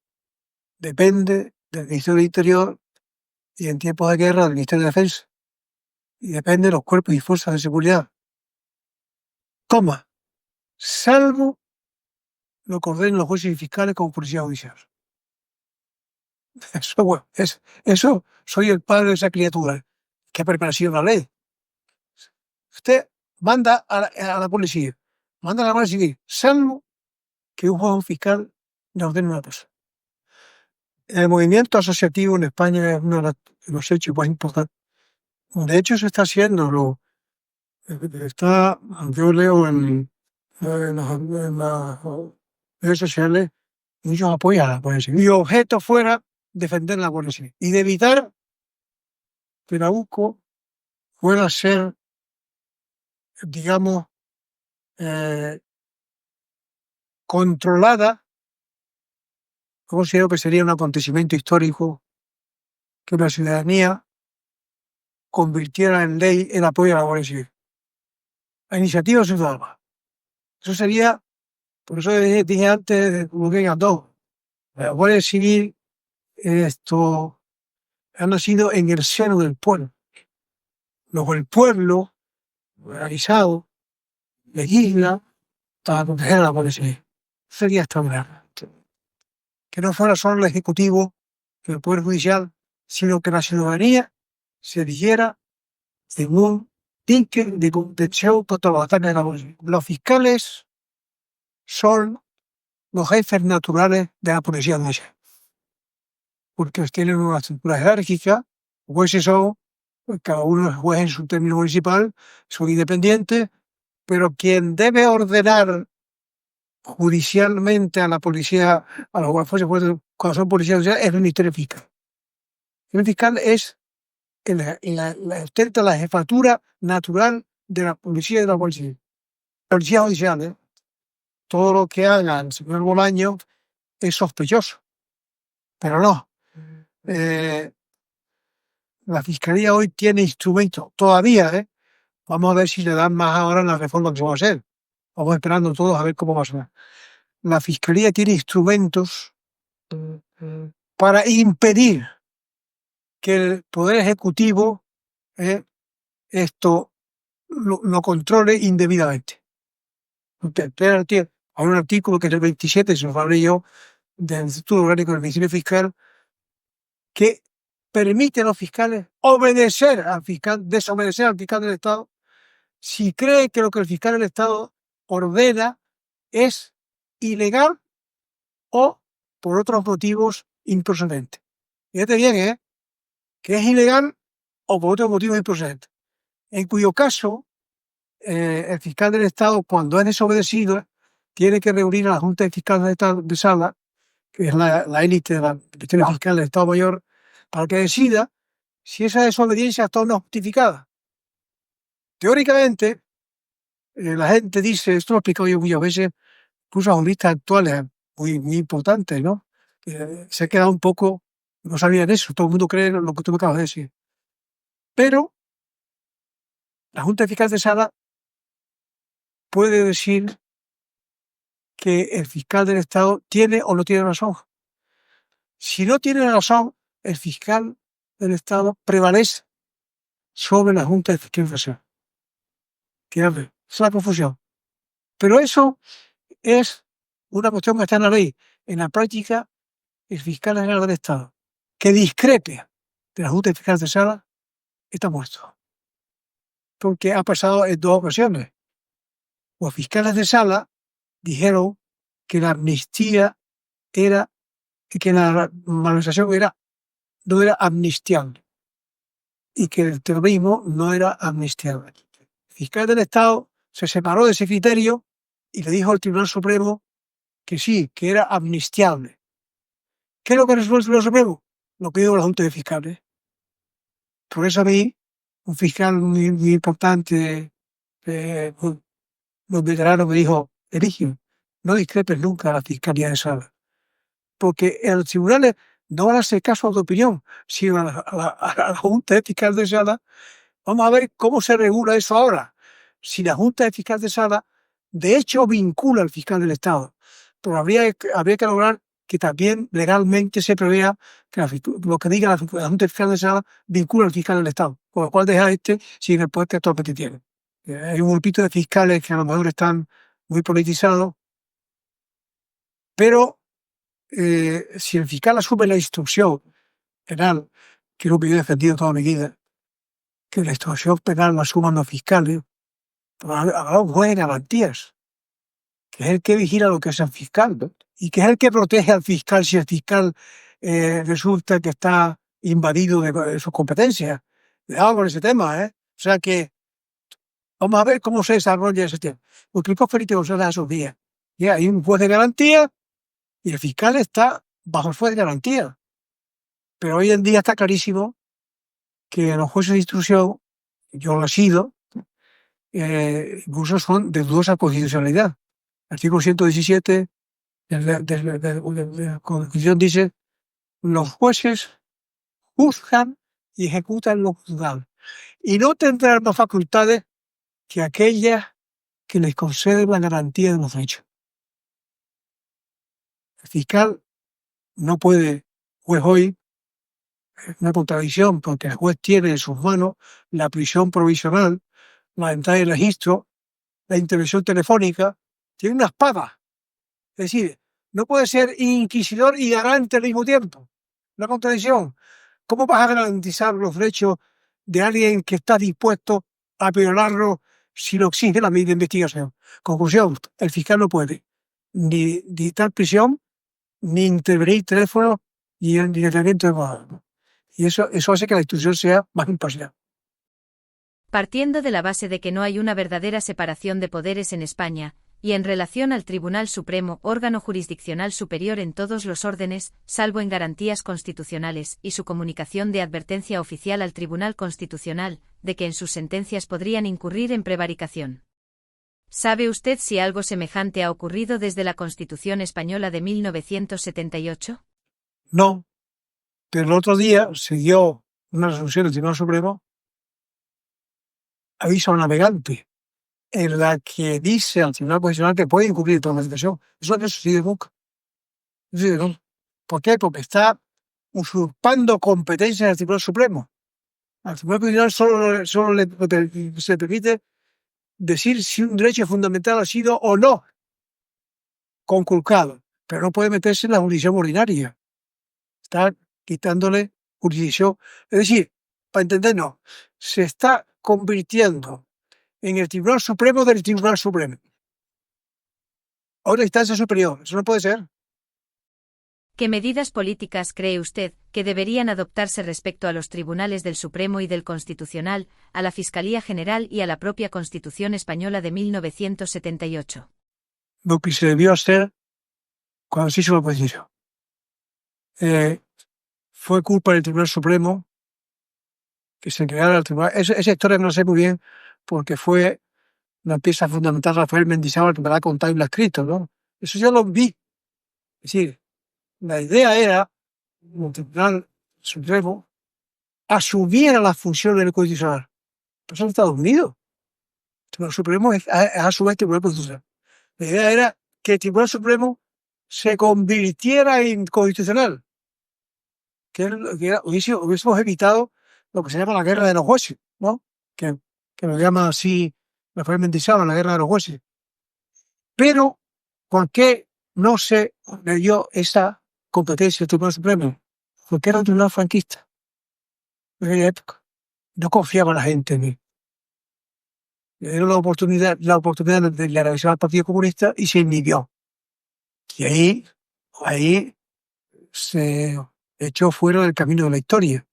depende del Ministerio del Interior y en tiempos de guerra del Ministerio de Defensa. Y depende de los cuerpos y fuerzas de seguridad. Salvo lo que ordenen los jueces y fiscales como policía judicial. Eso soy el padre de esa criatura que ha preparación la ley. Usted manda a la policía, manda a la Guardia Civil, salvo que un juez fiscal le ordene una cosa. El movimiento asociativo en España es uno de los hechos más importantes. De hecho, se está haciendo, yo leo en las redes sociales, muchos apoyan a la Guardia Civil. Mi objeto fuera defender la Guardia Civil y de evitar que Nabucco fuera a ser, digamos, controlada. Considero que sería un acontecimiento histórico que la ciudadanía convirtiera en ley el apoyo a la Guardia Civil. La iniciativa ciudadana. Eso sería, por eso dije antes de Burgueña 2, la Guardia Civil ha nacido en el seno del pueblo. Luego el pueblo, organizado, legisla para proteger a la Guardia Civil. Sería extraordinario. Que no fuera solo el Ejecutivo, el Poder Judicial, sino que la ciudadanía se eligiera en un dique de contención contra los ataques de la Guardia Civil. Los fiscales son los jefes naturales de la policía judicial, porque tienen una estructura jerárquica. Los jueces son, cada uno es juez en su término municipal, son independientes, pero quien debe ordenar judicialmente a la policía, a los jueces, cuando son policías judiciales, es el Ministerio Fiscal. El fiscal es ostenta la jefatura natural de la policía y de la policía. Policía judicial, todo lo que haga el señor Bolaño es sospechoso, pero no. La Fiscalía hoy tiene instrumentos, todavía, vamos a ver si le dan más ahora en la reforma que se va a hacer. Vamos esperando todos a ver cómo va a ser. La Fiscalía tiene instrumentos para impedir que el Poder Ejecutivo lo controle indebidamente. Hay un artículo que es el 27, se lo hablé yo, del Instituto Orgánico del Ministerio Fiscal, que permite a los fiscales desobedecer al fiscal del Estado si cree que lo que el fiscal del Estado ordena es ilegal o por otros motivos improcedentes. Fíjate bien, que es ilegal o por otros motivos improcedentes. En cuyo caso, el fiscal del Estado, cuando es desobedecido, tiene que reunir a la Junta de Fiscales de Sala, que es la élite del Ministerio Fiscal del Estado Mayor, para que decida si esa desobediencia está o no justificada. Teóricamente, la gente dice, esto lo he explicado yo muchas veces, incluso a juristas actuales muy, muy importantes, ¿no? Se ha quedado un poco, no sabían eso, todo el mundo cree lo que tú me acabas de decir. Pero la Junta de Fiscales de Sala puede decir que el fiscal del Estado tiene o no tiene razón. Si no tiene razón, el fiscal del Estado prevalece sobre la Junta de Fiscales de Sala. Es la confusión. Pero eso es una cuestión que está en la ley. En la práctica, el fiscal general del Estado que discrepe de la Junta de Fiscales de Sala está muerto. Porque ha pasado en 2 ocasiones. Los fiscales de sala dijeron que la amnistía era, que la malversación no era amnistiable y que el terrorismo no era amnistiable. El fiscal del Estado se separó de ese criterio y le dijo al Tribunal Supremo que sí, que era amnistiable. ¿Qué es lo que resuelve el Tribunal Supremo? Lo que dijo la Junta de Fiscales. Por eso a mí, un fiscal muy importante, los veteranos, me dijo: Eligio, no discrepes nunca a la Fiscalía de Sala, porque en los tribunales no van a hacer caso a tu opinión, sino a la Junta de Fiscal de Sala. Vamos a ver cómo se regula eso ahora. Si la Junta de Fiscal de Sala, de hecho, vincula al fiscal del Estado, pero habría que lograr que también legalmente se prevea que lo que diga la Junta de Fiscal de Sala vincula al fiscal del Estado, con lo cual deja sin el poder que actualmente tiene. Hay un grupito de fiscales que a lo mejor están muy politizados, pero si el fiscal asume la instrucción penal, que es lo que yo he defendido toda mi vida, que la instrucción penal la asuman los fiscales, pues habrá un juez de garantías, que es el que vigila lo que es el fiscal, ¿no? Y que es el que protege al fiscal si el fiscal resulta que está invadido de sus competencias. Cuidado con ese tema, ¿eh? O sea que vamos a ver cómo se desarrolla ese tema. Explicó Felipe González a sus días. Y hay un juez de garantía y el fiscal está bajo el juez de garantía. Pero hoy en día está clarísimo que los jueces de instrucción, yo lo he sido, incluso son de dudosa constitucionalidad. El artículo 117 de la Constitución dice: los jueces juzgan y ejecutan lo juzgado, y no tendrán más facultades que aquellas que les conceden la garantía de los hechos. El fiscal no puede, juez hoy, es una contradicción, porque el juez tiene en sus manos la prisión provisional, la entrada de registro, la intervención telefónica, tiene una espada. Es decir, no puede ser inquisidor y garante al mismo tiempo. Una contradicción. ¿Cómo vas a garantizar los derechos de alguien que está dispuesto a violarlo si lo exige la medida de investigación? Conclusión: el fiscal no puede ni dictar prisión, ni intervenir teléfono, ni el tratamiento de abogados. Y eso hace que la institución sea más imparcial. Partiendo de la base de que no hay una verdadera separación de poderes en España, y en relación al Tribunal Supremo, órgano jurisdiccional superior en todos los órdenes, salvo en garantías constitucionales, y su comunicación de advertencia oficial al Tribunal Constitucional, de que en sus sentencias podrían incurrir en prevaricación. ¿Sabe usted si algo semejante ha ocurrido desde la Constitución española de 1978? No, pero el otro día se dio una resolución del Tribunal Supremo, aviso al navegante, en la que dice al Tribunal Constitucional que puede incurrir en toda la situación. Eso no sucede nunca. No sucede nunca. ¿Por qué? Porque está usurpando competencias del Tribunal Supremo. Al Tribunal Constitucional solo se permite decir si un derecho fundamental ha sido o no conculcado, pero no puede meterse en la jurisdicción ordinaria. Está quitándole jurisdicción. Es decir, para entendernos, se está convirtiendo en el Tribunal Supremo del Tribunal Supremo. A una instancia superior. Eso no puede ser. ¿Qué medidas políticas cree usted que deberían adoptarse respecto a los tribunales del Supremo y del Constitucional, a la Fiscalía General y a la propia Constitución española de 1978? Lo que se debió hacer cuando se hizo la oposición fue culpa del Tribunal Supremo que se creara el tribunal. Esa historia no sé muy bien, porque fue una pieza fundamental Rafael Mendizábal, que me la ha contado y la ha escrito, ¿no? Eso yo lo vi. Es decir, la idea era que el Tribunal Supremo asumiera las funciones del Constitucional. Pero eso en Estados Unidos. El Tribunal Supremo es a su vez el Tribunal Constitucional. La idea era que el Tribunal Supremo se convirtiera en constitucional, hubiésemos evitado lo que se llama la guerra de los jueces, ¿no? Que lo llama así Rafael Mendizábal, la guerra de los jueces. Pero, ¿por qué no se le dio esa competencia al Tribunal Supremo? Porque era un tribunal franquista en aquella época. No confiaba la gente en él. Le dieron la oportunidad de la revisar al Partido Comunista y se inhibió. Y ahí se echó fuera del camino de la historia.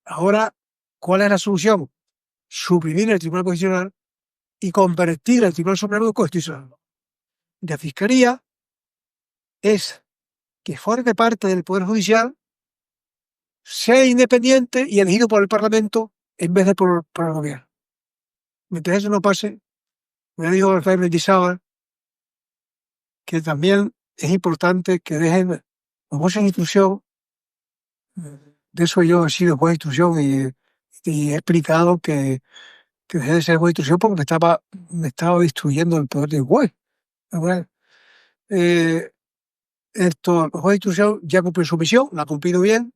Ahora, ¿cuál es la solución? Suprimir el Tribunal Constitucional y convertir el Tribunal Supremo en constitucional. La Fiscalía es que forme parte del Poder Judicial, sea independiente y elegido por el Parlamento en vez de por el gobierno. Mientras eso no pase, me dijo Rafael Mendizábal que también es importante que dejen los jueces de instrucción. De eso yo he sido juez de instrucción y he explicado que dejé de ser juez de instrucción porque me estaba destruyendo el poder del juez. Bueno, el juez de instrucción ya cumplió su misión, la ha cumplido bien,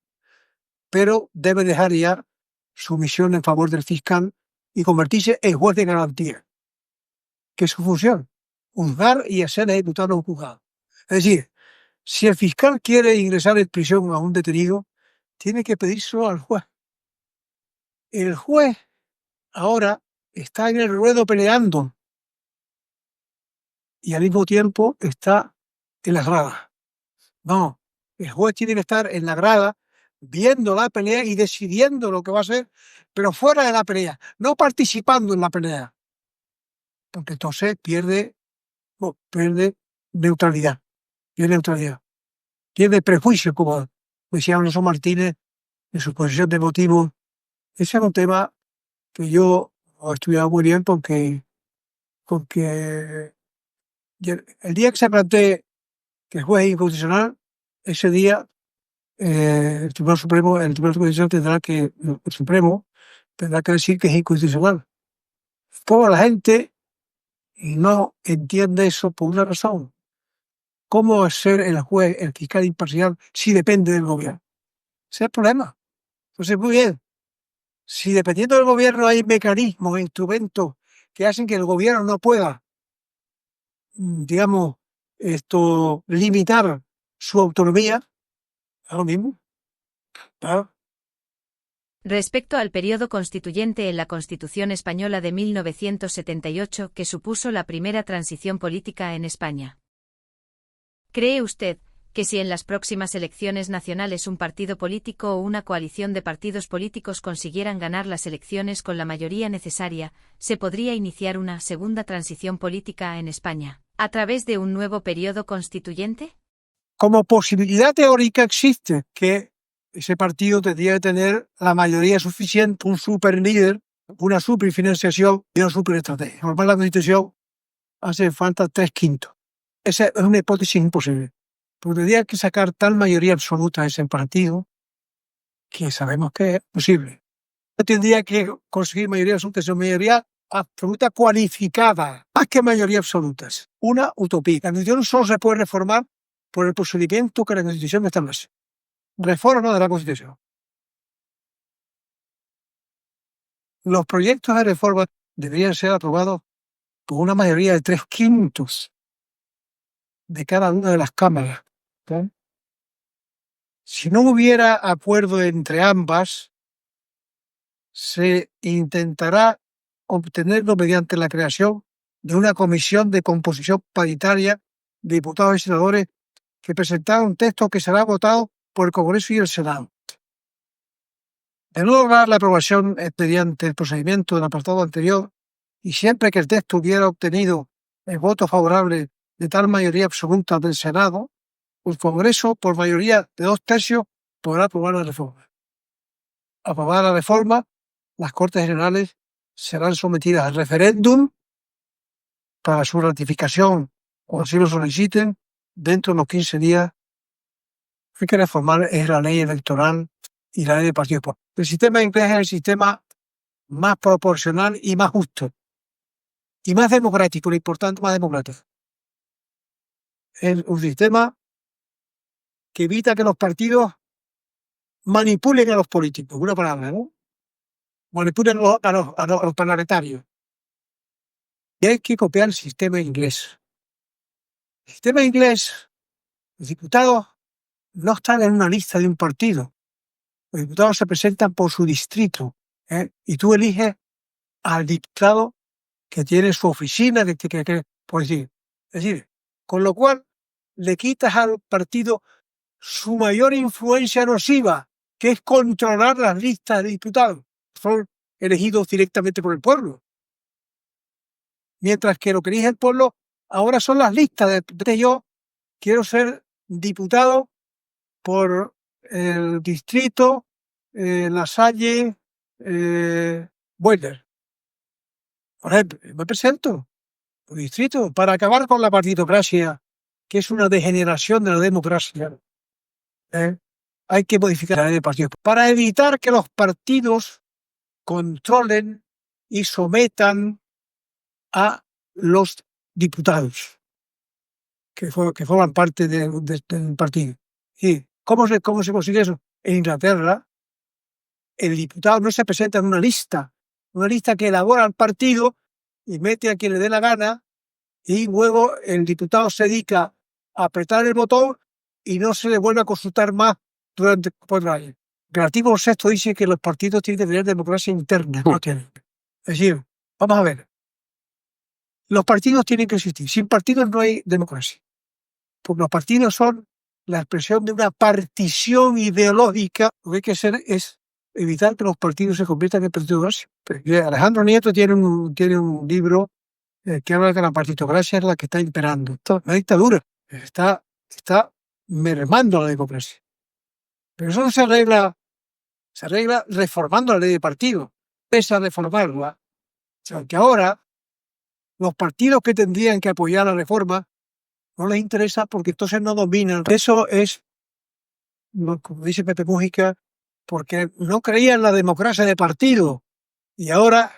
pero debe dejar ya su misión en favor del fiscal y convertirse en juez de garantía, que es su función, juzgar y hacer ejecutar los juzgados. Es decir, si el fiscal quiere ingresar en prisión a un detenido, tiene que pedírselo al juez. El juez ahora está en el ruedo peleando y al mismo tiempo está en las gradas. No, el juez tiene que estar en la grada viendo la pelea y decidiendo lo que va a hacer, pero fuera de la pelea, no participando en la pelea, porque entonces pierde neutralidad, pierde prejuicio, como decía Alonso Martínez en su exposición de motivos. Ese es un tema que yo he estudiado muy bien porque el día que se plantee que el juez es inconstitucional, ese día el Tribunal Constitucional el Supremo tendrá que decir que es inconstitucional. Toda la gente no entiende eso por una razón. ¿Cómo va a ser el juez, el fiscal imparcial, si depende del gobierno? Ese es el problema. Entonces, muy bien, si dependiendo del gobierno hay mecanismos, instrumentos que hacen que el gobierno no pueda, digamos, limitar su autonomía, es lo mismo. ¿Claro? Respecto al periodo constituyente en la Constitución española de 1978, que supuso la primera transición política en España. ¿Cree usted que si en las próximas elecciones nacionales un partido político o una coalición de partidos políticos consiguieran ganar las elecciones con la mayoría necesaria, se podría iniciar una segunda transición política en España, a través de un nuevo periodo constituyente? Como posibilidad teórica existe que ese partido tendría que tener la mayoría suficiente, un super líder, una superfinanciación y una superestrategia. Por la Constitución hace falta 3/5. Esa es una hipótesis imposible. Porque tendría que sacar tal mayoría absoluta a ese partido que sabemos que es posible. Tendría que conseguir mayoría absoluta, esa mayoría absoluta cualificada, más que mayoría absoluta. Una utopía. La Constitución solo se puede reformar por el procedimiento que la Constitución establece. Reforma de la Constitución. Los proyectos de reforma deberían ser aprobados por una mayoría de 3/5 de cada una de las cámaras. ¿Sí? Si no hubiera acuerdo entre ambas, se intentará obtenerlo mediante la creación de una comisión de composición paritaria de diputados y senadores que presentará un texto que será votado por el Congreso y el Senado. De no lograr la aprobación mediante el procedimiento del apartado anterior, y siempre que el texto hubiera obtenido el voto favorable de tal mayoría absoluta del Senado, el Congreso, por mayoría de 2/3, podrá aprobar la reforma. Aprobada la reforma, las Cortes Generales serán sometidas al referéndum para su ratificación, cuando así lo soliciten, dentro de los 15 días. Hay que reformar es la ley electoral y la ley de partidos políticos. El sistema inglés es el sistema más proporcional y más justo. Y más democrático, lo importante, más democrático. Es un sistema que evita que los partidos manipulen a los políticos, una palabra, ¿no? Manipulen a los parlamentarios. Y hay que copiar el sistema inglés. El sistema inglés, los diputados no están en una lista de un partido. Los diputados se presentan por su distrito. Y tú eliges al diputado que tiene su oficina, por decir. Es decir, con lo cual le quitas al partido su mayor influencia nociva, que es controlar las listas de diputados. Son elegidos directamente por el pueblo. Mientras que lo que elige el pueblo ahora son las listas. Yo quiero ser diputado por el distrito La Salle, Boiler. Por ejemplo, me presento por distrito para acabar con la partidocracia, que es una degeneración de la democracia. Hay que modificar la ley de partidos para evitar que los partidos controlen y sometan a los diputados que forman parte del partido. ¿Y cómo se consigue eso? En Inglaterra, el diputado no se presenta en una lista que elabora el partido y mete a quien le dé la gana, y luego el diputado se dedica a apretar el botón y no se le vuelve a consultar más durante 4 años. El artículo 6 dice que los partidos tienen que tener democracia interna, no tienen. Es decir, vamos a ver, los partidos tienen que existir. Sin partidos no hay democracia. Porque los partidos son la expresión de una partición ideológica. Lo que hay que hacer es evitar que los partidos se conviertan en partidocracia. Alejandro Nieto tiene un libro que habla de que la partidocracia es la que está imperando. Esto es una dictadura. Está mermando la democracia. Pero eso no se arregla reformando la ley de partido. Pese a reformarla. O sea, que ahora los partidos que tendrían que apoyar la reforma no les interesa porque entonces no dominan. Eso es, como dice Pepe Mújica, porque no creía en la democracia de partido. Y ahora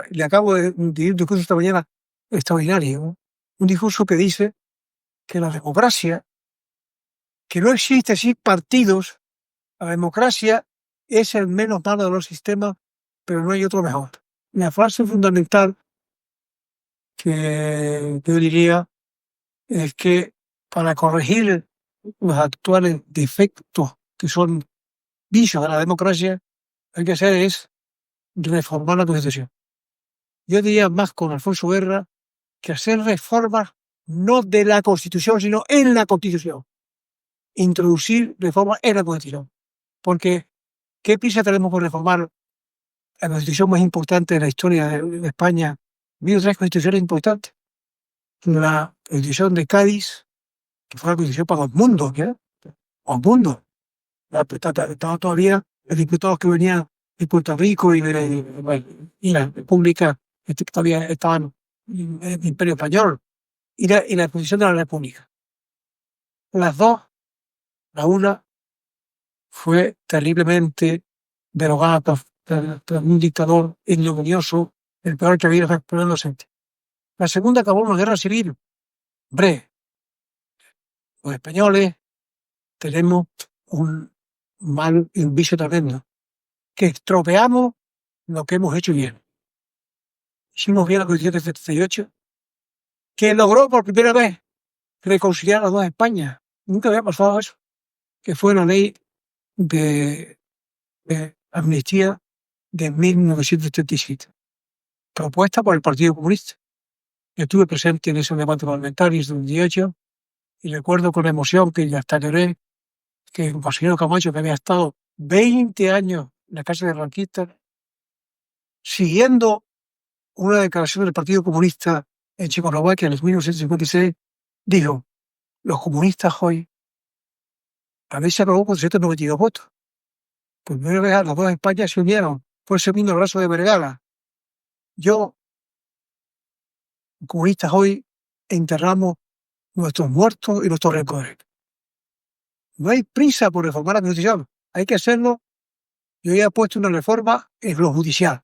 le acabo de decir un discurso esta mañana extraordinario, ¿no? Un discurso que dice que la democracia, que no existe sin partidos, la democracia es el menos malo de los sistemas, pero no hay otro mejor. La frase fundamental que yo diría es que para corregir los actuales defectos que son vicios de la democracia, hay que hacer es reformar la Constitución. Yo diría más con Alfonso Guerra que hacer reformas no de la Constitución, sino en la Constitución. Introducir reformas en la Constitución. Porque, ¿qué prisa tenemos por reformar la Constitución más importante de la historia de España? Ha habido 3 constituciones importantes. La Constitución de Cádiz, que fue la Constitución para el mundo, el mundo. Estaban todavía los diputados que venían de Puerto Rico y la República, que todavía estaban en el Imperio Español, y la Constitución de la República. Las dos, la una fue terriblemente derogada por un dictador ignominioso, el peor que había por inocente. La segunda acabó en la guerra civil. Hombre, los españoles tenemos un vicio tremendo, que estropeamos lo que hemos hecho bien. Hicimos bien la Constitución de 78, que logró por primera vez reconciliar las dos Españas. Nunca había pasado eso, que fue la ley de amnistía de 1977, propuesta por el Partido Comunista. Yo estuve presente en ese debate parlamentario en 2018 y recuerdo con emoción que ya hasta lloré que Marcelino Camacho, que había estado 20 años en la cárcel de Ranquista, siguiendo una declaración del Partido Comunista en Checoslovaquia en el 1956, dijo: los comunistas hoy, a veces se aprobó con 192 votos. Por primera vez las dos Españas se unieron. Fue el segundo abrazo de Vergara. Los comunistas hoy enterramos nuestros muertos y nuestros rencores. No hay prisa por reformar la Constitución. Hay que hacerlo. Yo ya he puesto una reforma en lo judicial.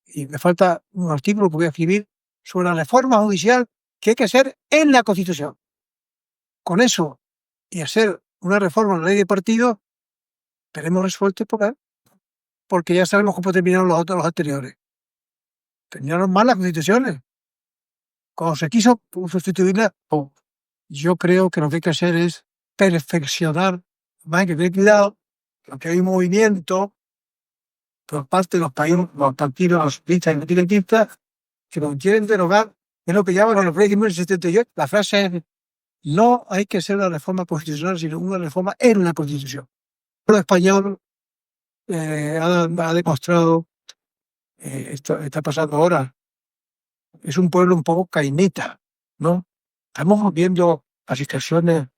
Y me falta un artículo que voy a escribir sobre la reforma judicial que hay que hacer en la Constitución. Con eso y hacer una reforma en la ley de partidos, tenemos resuelto el problema. Porque ya sabemos cómo terminaron los anteriores. Terminaron mal las constituciones. Cuando se quiso sustituirla, yo creo que lo que hay que hacer es perfeccionar, más que tener cuidado, porque hay un movimiento por parte de los países, los partidos, los socialistas y independentistas, que lo quieren derogar, es lo que llaman en el régimen 78. La frase es: no hay que hacer una reforma constitucional, sino una reforma en la Constitución. El pueblo español ha demostrado, esto está pasando ahora, es un pueblo un poco cainita, ¿no? Estamos viendo las situaciones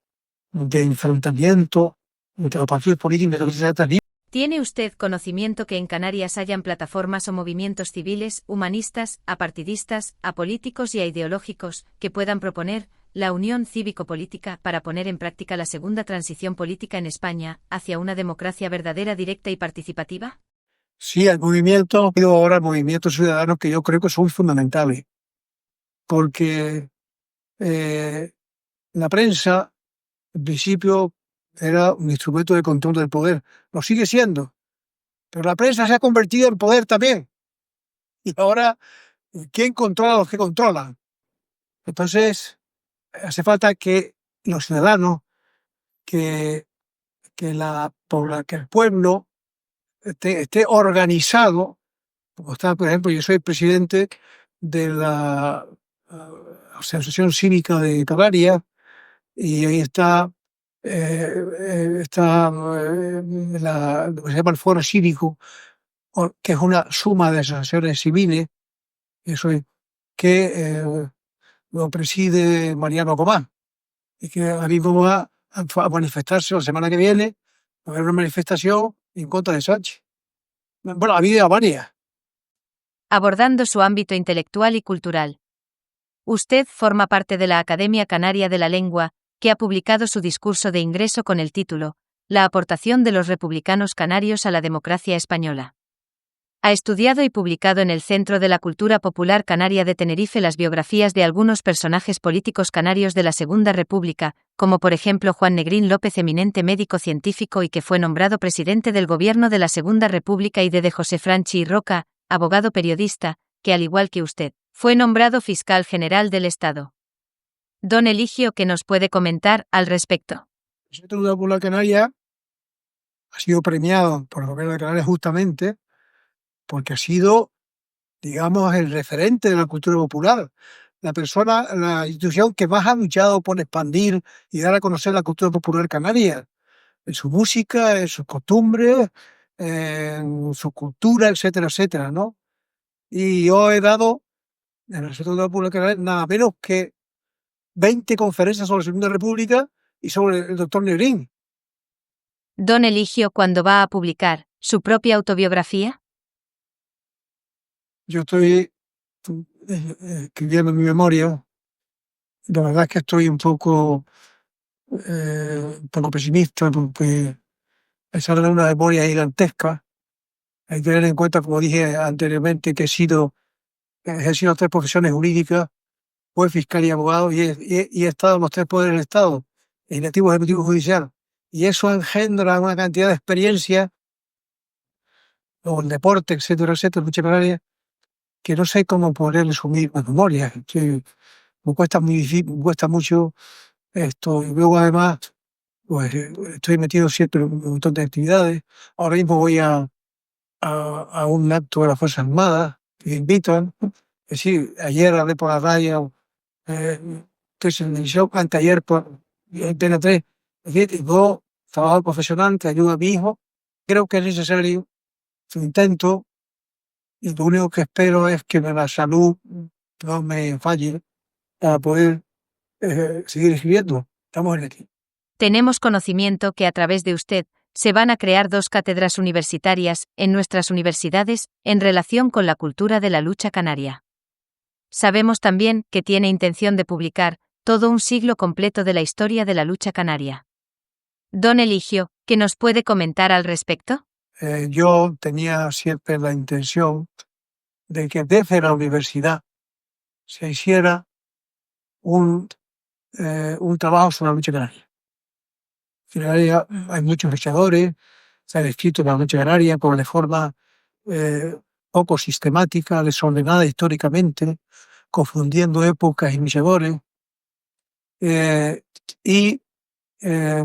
de enfrentamiento entre los partidos políticos y la sociedad civil. ¿Tiene usted conocimiento que en Canarias hayan plataformas o movimientos civiles, humanistas, apartidistas, apolíticos y ideológicos que puedan proponer la unión cívico-política para poner en práctica la segunda transición política en España hacia una democracia verdadera, directa y participativa? Sí, hay movimientos, ha habido ahora movimientos ciudadanos que yo creo que son fundamentales, porque la prensa, en principio, era un instrumento de control del poder, lo sigue siendo, pero la prensa se ha convertido en poder también. Y ahora, ¿quién controla a los que controlan? Entonces, hace falta que los ciudadanos, que el pueblo esté organizado. Como está, por ejemplo, yo soy presidente de la Asociación Cívica de Canarias, y ahí está lo que se llama el Foro Cívico, que es una suma de asociaciones civiles, eso es, que lo preside Mariano Comán, y que ahora mismo va a manifestarse la semana que viene, va a haber una manifestación en contra de Sánchez. Bueno, ha habido varias. Abordando su ámbito intelectual y cultural. Usted forma parte de la Academia Canaria de la Lengua, que ha publicado su discurso de ingreso con el título La aportación de los republicanos canarios a la democracia española. Ha estudiado y publicado en el Centro de la Cultura Popular Canaria de Tenerife las biografías de algunos personajes políticos canarios de la Segunda República, como por ejemplo Juan Negrín López, eminente médico científico y que fue nombrado presidente del gobierno de la Segunda República, y de José Franchi Roca, abogado periodista, que al igual que usted, fue nombrado fiscal general del Estado. Don Eligio, ¿qué nos puede comentar al respecto? El Centro de la Cultura Canaria ha sido premiado por el gobierno de Canarias justamente porque ha sido, digamos, el referente de la cultura popular, la institución que más ha luchado por expandir y dar a conocer la cultura popular canaria, en su música, en sus costumbres, en su cultura, etcétera, etcétera, ¿no? Y yo he dado en el Centro de la Cultura Canaria nada menos que 20 conferencias sobre la Segunda República y sobre el doctor Negrín. Don Eligio, ¿cuándo va a publicar su propia autobiografía? Yo estoy escribiendo mi memoria. La verdad es que estoy un poco pesimista, porque esa es una memoria gigantesca. Hay que tener en cuenta, como dije anteriormente, que he ejercido 3 profesiones jurídicas, juez, fiscal y abogado, y he estado en los 3 poderes del Estado, legislativo, ejecutivo y judicial. Y eso engendra una cantidad de experiencia, o el deporte, etcétera, etcétera, muchas áreas, que no sé cómo poder resumir mi memoria. Me cuesta mucho esto. Y luego, además, pues estoy metido siempre en un montón de actividades. Ahora mismo voy a un acto de las Fuerzas Armadas, que me invitan. Es decir, ayer hablé por la radio, estoy en televisión, anteayer por Antena 3. Es decir, yo, trabajo profesional que ayuda a mi hijo. Creo que es necesario su intento, y lo único que espero es que la salud no me falle para poder seguir escribiendo. Estamos en aquí. Tenemos conocimiento que a través de usted se van a crear 2 cátedras universitarias en nuestras universidades en relación con la cultura de la lucha canaria. Sabemos también que tiene intención de publicar todo un siglo completo de la historia de la lucha canaria. Don Eligio, ¿qué nos puede comentar al respecto? Yo tenía siempre la intención de que desde la universidad se hiciera un trabajo sobre la lucha canaria. En Canarias hay muchos luchadores, se han escrito la lucha canaria, pero de forma poco sistemática, desordenada históricamente, confundiendo épocas y luchadores. Y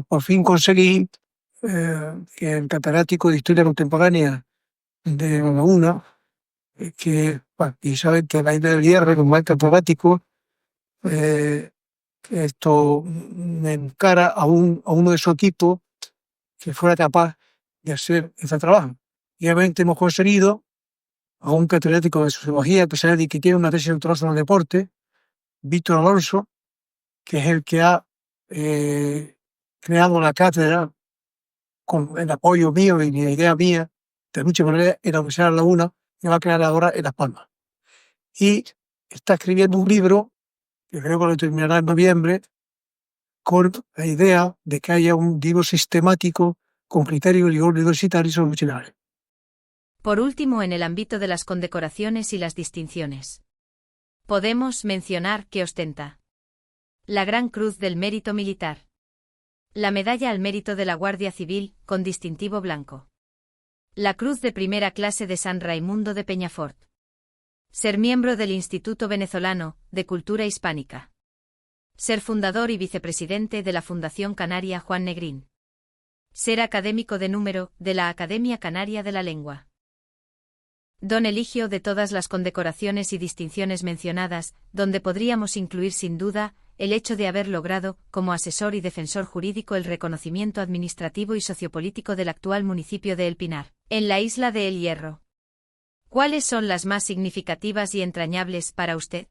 por fin conseguí que el catedrático de Historia Contemporánea de la laguna, que, bueno, y saben que la isla del Hierro, como es catedrático, esto me encara a uno de su equipo que fuera capaz de hacer este trabajo. Y obviamente hemos conseguido a un catedrático de sociología que tiene una tesis doctoral en el deporte, Víctor Alonso, que es el que ha creado la cátedra con el apoyo mío y la idea mía de lucha por en la Universidad de La Laguna, que va a crear ahora en Las Palmas. Y está escribiendo un libro, que creo que lo terminará en noviembre, con la idea de que haya un libro sistemático con criterio y rigor universitario sobre lucha libre. Por último, en el ámbito de las condecoraciones y las distinciones, podemos mencionar que ostenta la Gran Cruz del Mérito Militar, la Medalla al Mérito de la Guardia Civil, con distintivo blanco, la Cruz de Primera Clase de San Raimundo de Peñafort, ser miembro del Instituto Venezolano de Cultura Hispánica, ser fundador y vicepresidente de la Fundación Canaria Juan Negrín, ser académico de número de la Academia Canaria de la Lengua. Don Eligio, de todas las condecoraciones y distinciones mencionadas, donde podríamos incluir sin duda el hecho de haber logrado, como asesor y defensor jurídico, el reconocimiento administrativo y sociopolítico del actual municipio de El Pinar, en la isla de El Hierro. ¿Cuáles son las más significativas y entrañables para usted?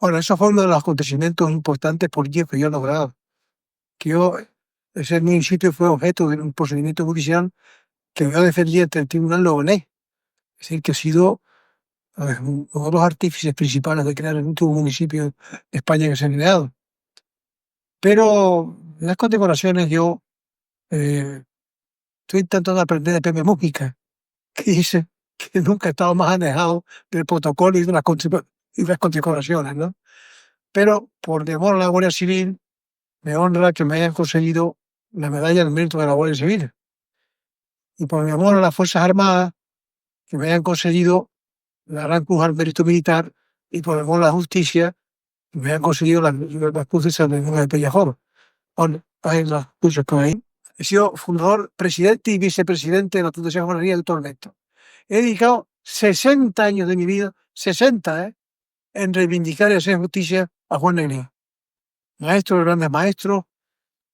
Bueno, eso fue uno de los acontecimientos importantes políticos que yo he logrado. Ese municipio fue objeto de un procedimiento judicial que yo defendí ante el Tribunal Logonés. Es decir, que he sido uno de los artífices principales de crear el último municipio de España que se ha creado. Pero en las condecoraciones yo estoy intentando aprender de Pepe Mújica, que dice que nunca he estado más alejado del protocolo y de las condecoraciones, ¿no? Pero por amor a la Guardia Civil, me honra que me hayan conseguido la medalla del mérito de la Guardia Civil. Y por mi amor a las Fuerzas Armadas, que me hayan concedido la Gran Cruz al Mérito Militar, y por amor a la justicia, que me hayan conseguido las cruces de Peñafort. Hay las cruces que hay. He sido fundador, presidente y vicepresidente de la Fundación Juan Negrín actualmente. He dedicado 60 años de mi vida, 60, en reivindicar y hacer justicia a Juan Negrín. Maestro de grandes maestros,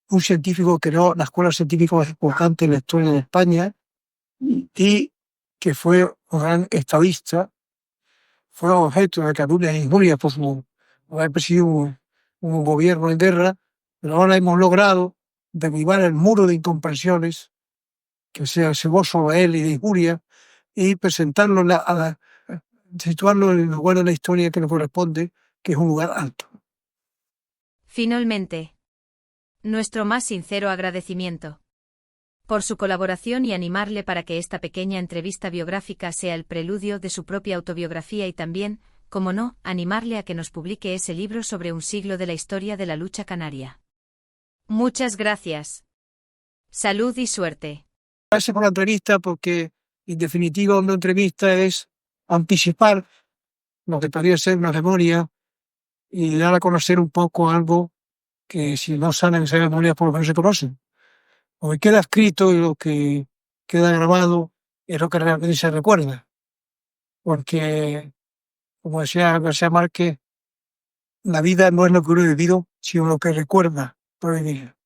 un científico que creó la escuela científica más importante en la historia de España y que fue un gran estadista, fue objeto de calumnias e injurias por haber presidido un gobierno en guerra, pero ahora hemos logrado derribar el muro de incomprensiones que se cebó sobre él y de injuria y presentarlo, situarlo en el lugar de la historia que le corresponde, que es un lugar alto. Finalmente, nuestro más sincero agradecimiento por su colaboración y animarle para que esta pequeña entrevista biográfica sea el preludio de su propia autobiografía y también, como no, animarle a que nos publique ese libro sobre un siglo de la historia de la lucha canaria. Muchas gracias. Salud y suerte. Gracias por la entrevista, porque en definitiva una entrevista es anticipar lo que podría ser una memoria y dar a conocer un poco algo que si no salen esas memorias por lo menos se conocen. Lo que queda escrito y lo que queda grabado es lo que realmente se recuerda. Porque, como decía García Márquez, la vida no es lo que uno ha vivido, sino lo que recuerda por vivir.